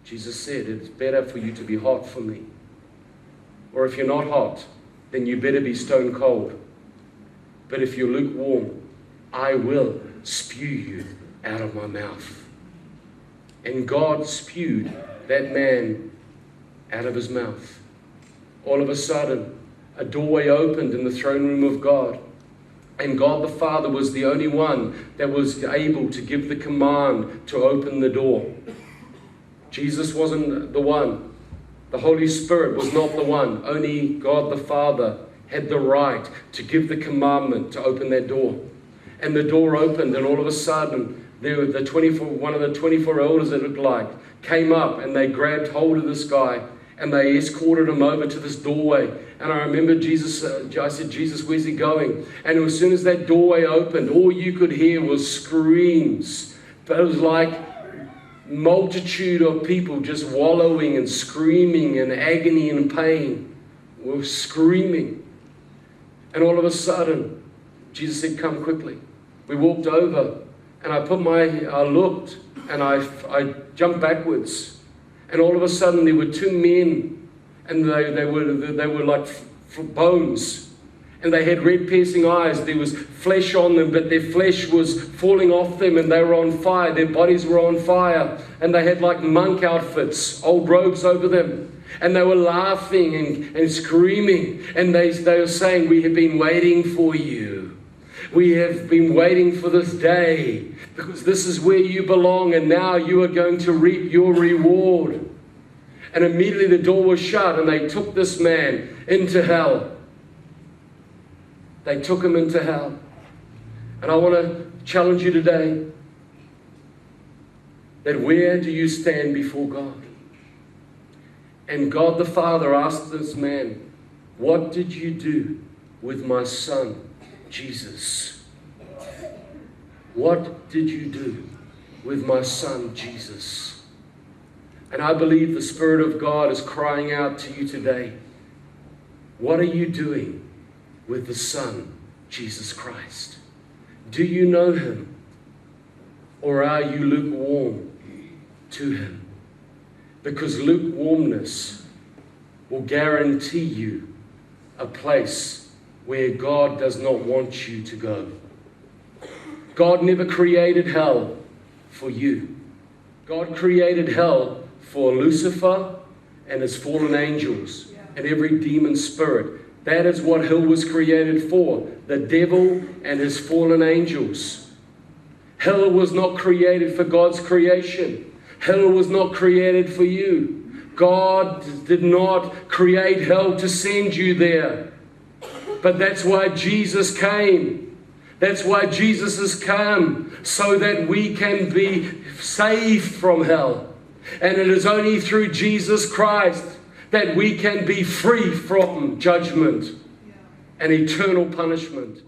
Jesus said, it's better for you to be hot for me. Or if you're not hot, then you better be stone cold. But if you're lukewarm, I will spew you out of my mouth. And God spewed that man out of his mouth. All of a sudden, a doorway opened in the throne room of God. And God the Father was the only one that was able to give the command to open the door. Jesus wasn't the one. The Holy Spirit was not the one. Only God the Father had the right to give the commandment to open that door. And the door opened, and all of a sudden, one of the 24 elders, it looked like, came up and they grabbed hold of this guy and they escorted him over to this doorway. And I remember I said, Jesus, where's he going? And as soon as that doorway opened, all you could hear was screams. But it was like multitude of people just wallowing and screaming in agony and pain. We were screaming. And all of a sudden, Jesus said, come quickly. We walked over, and I looked, and I jumped backwards. And all of a sudden, there were two men, and they were like bones. And they had red piercing eyes. There was flesh on them, but their flesh was falling off them, and they were on fire. Their bodies were on fire. And they had like monk outfits, old robes over them. And they were laughing and screaming. And they were saying, we have been waiting for you. We have been waiting for this day, because this is where you belong, and now you are going to reap your reward. And immediately the door was shut, and they took this man into hell. They took him into hell. And I want to challenge you today that where do you stand before God? And God the Father asked this man, what did you do with my son, Jesus? What did you do with my son, Jesus? And I believe the Spirit of God is crying out to you today. What are you doing with the Son, Jesus Christ? Do you know him? Or are you lukewarm to him? Because lukewarmness will guarantee you a place where God does not want you to go. God never created hell for you. God created hell for Lucifer and his fallen angels and every demon spirit. That is what hell was created for, the devil and his fallen angels. Hell was not created for God's creation. Hell was not created for you. God did not create hell to send you there. But that's why Jesus came. That's why Jesus has come, so that we can be saved from hell. And it is only through Jesus Christ that we can be free from judgment and eternal punishment.